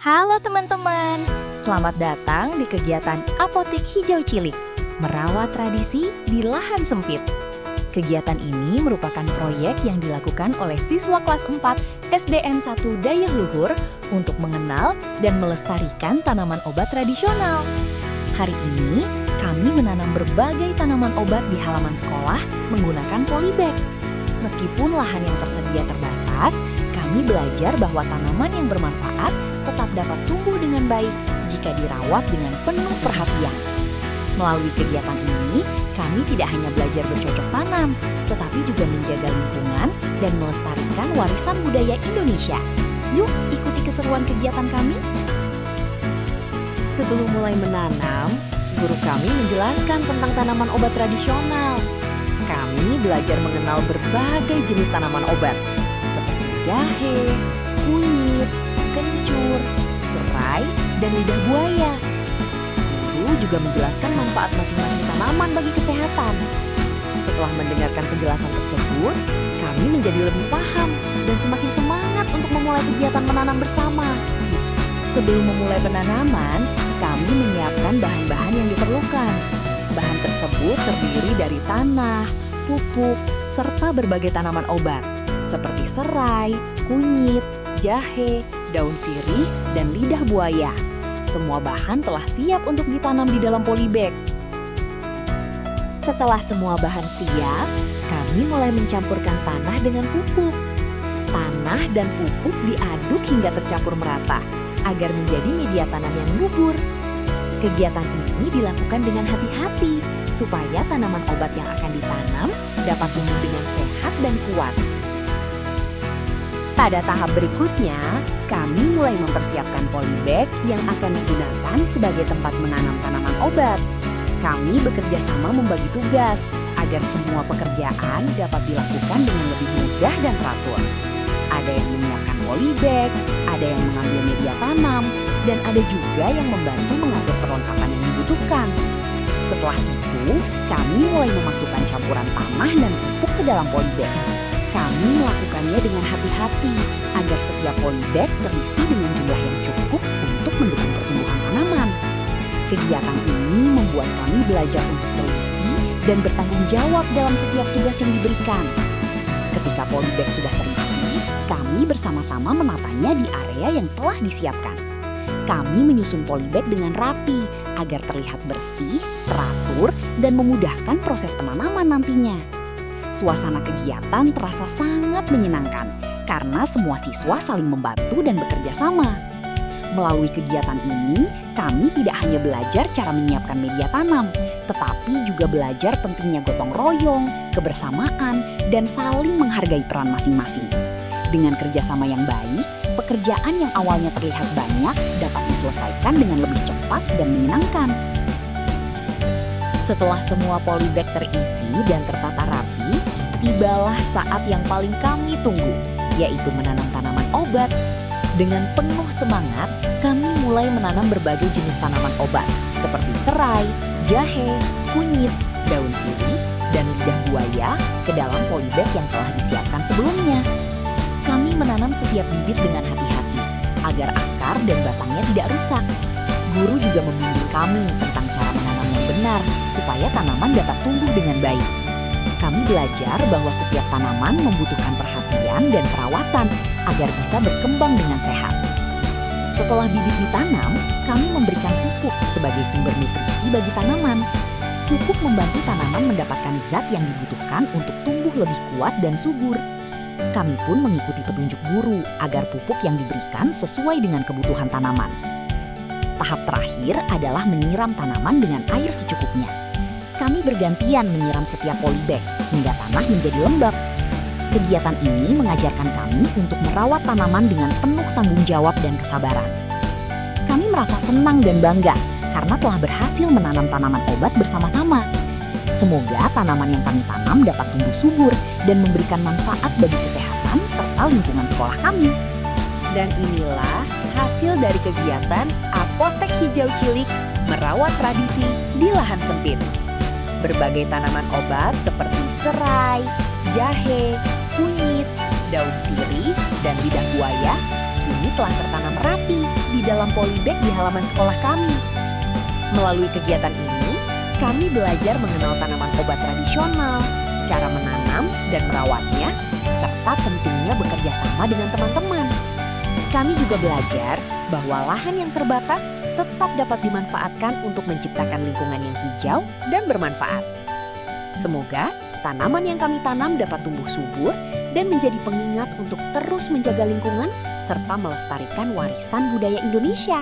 Halo teman-teman, selamat datang di kegiatan Apotik Hijau Cilik, merawat tradisi di lahan sempit. Kegiatan ini merupakan proyek yang dilakukan oleh siswa kelas 4 SDN 1 Dayeh Luhur untuk mengenal dan melestarikan tanaman obat tradisional. Hari ini, kami menanam berbagai tanaman obat di halaman sekolah menggunakan polybag. Meskipun lahan yang tersedia terbatas, kami belajar bahwa tanaman yang bermanfaat tetap dapat tumbuh dengan baik jika dirawat dengan penuh perhatian. Melalui kegiatan ini, kami tidak hanya belajar bercocok tanam, tetapi juga menjaga lingkungan dan melestarikan warisan budaya Indonesia. Yuk, ikuti keseruan kegiatan kami. Sebelum mulai menanam, guru kami menjelaskan tentang tanaman obat tradisional. Kami belajar mengenal berbagai jenis tanaman obat, seperti jahe, kunyit, kencur, serai, dan lidah buaya. Guru juga menjelaskan manfaat masing-masing tanaman bagi kesehatan. Setelah mendengarkan penjelasan tersebut, kami menjadi lebih paham dan semakin semangat untuk memulai kegiatan menanam bersama. Sebelum memulai penanaman, kami menyiapkan bahan-bahan yang diperlukan. Bahan tersebut terdiri dari tanah, pupuk, serta berbagai tanaman obat, seperti serai, kunyit, jahe, daun sirih, dan lidah buaya. Semua bahan telah siap untuk ditanam di dalam polybag. Setelah semua bahan siap, kami mulai mencampurkan tanah dengan pupuk. Tanah dan pupuk diaduk hingga tercampur merata agar menjadi media tanam yang gugur. Kegiatan ini dilakukan dengan hati-hati supaya tanaman obat yang akan ditanam dapat tumbuh dengan sehat dan kuat. Pada tahap berikutnya, kami mulai mempersiapkan polybag yang akan digunakan sebagai tempat menanam tanaman obat. Kami bekerja sama membagi tugas agar semua pekerjaan dapat dilakukan dengan lebih mudah dan teratur. Ada yang menyiapkan polybag, ada yang mengambil media tanam, dan ada juga yang membantu mengatur perlengkapan yang dibutuhkan. Setelah itu, kami mulai memasukkan campuran tanah dan pupuk ke dalam polybag. Kami melakukannya dengan hati-hati agar setiap polybag terisi dengan jumlah yang cukup untuk mendukung pertumbuhan tanaman. Kegiatan ini membuat kami belajar untuk teliti dan bertanggung jawab dalam setiap tugas yang diberikan. Ketika polybag sudah terisi, kami bersama-sama menatanya di area yang telah disiapkan. Kami menyusun polybag dengan rapi agar terlihat bersih, teratur, dan memudahkan proses penanaman nantinya. Suasana kegiatan terasa sangat menyenangkan karena semua siswa saling membantu dan bekerja sama. Melalui kegiatan ini, kami tidak hanya belajar cara menyiapkan media tanam, tetapi juga belajar pentingnya gotong royong, kebersamaan, dan saling menghargai peran masing-masing. Dengan kerjasama yang baik, pekerjaan yang awalnya terlihat banyak dapat diselesaikan dengan lebih cepat dan menyenangkan. Setelah semua polybag terisi dan tertata rapi, tibalah saat yang paling kami tunggu, yaitu menanam tanaman obat. Dengan penuh semangat, kami mulai menanam berbagai jenis tanaman obat, seperti serai, jahe, kunyit, daun sirih, dan lidah buaya ke dalam polybag yang telah disiapkan sebelumnya. Kami menanam setiap bibit dengan hati-hati, agar akar dan batangnya tidak rusak. Guru juga membimbing kami tentang cara menanam yang benar, supaya tanaman dapat tumbuh dengan baik. Kami belajar bahwa setiap tanaman membutuhkan perhatian dan perawatan agar bisa berkembang dengan sehat. Setelah bibit ditanam, kami memberikan pupuk sebagai sumber nutrisi bagi tanaman. Pupuk membantu tanaman mendapatkan zat yang dibutuhkan untuk tumbuh lebih kuat dan subur. Kami pun mengikuti petunjuk guru agar pupuk yang diberikan sesuai dengan kebutuhan tanaman. Tahap terakhir adalah menyiram tanaman dengan air secukupnya. Kami bergantian menyiram setiap polybag hingga tanah menjadi lembab. Kegiatan ini mengajarkan kami untuk merawat tanaman dengan penuh tanggung jawab dan kesabaran. Kami merasa senang dan bangga karena telah berhasil menanam tanaman obat bersama-sama. Semoga tanaman yang kami tanam dapat tumbuh subur dan memberikan manfaat bagi kesehatan serta lingkungan sekolah kami. Dan inilah hasil dari kegiatan Apotek Hijau Cilik merawat tradisi di lahan sempit. Berbagai tanaman obat seperti serai, jahe, kunyit, daun sirih, dan lidah buaya kini telah tertanam rapi di di dalam polybag di halaman sekolah kami. Melalui kegiatan ini, kami belajar mengenal tanaman obat tradisional, cara menanam dan merawatnya, serta pentingnya bekerja sama dengan teman-teman. Kami juga belajar bahwa lahan yang terbatas tetap dapat dimanfaatkan untuk menciptakan lingkungan yang hijau dan bermanfaat. Semoga tanaman yang kami tanam dapat tumbuh subur dan menjadi pengingat untuk terus menjaga lingkungan serta melestarikan warisan budaya Indonesia.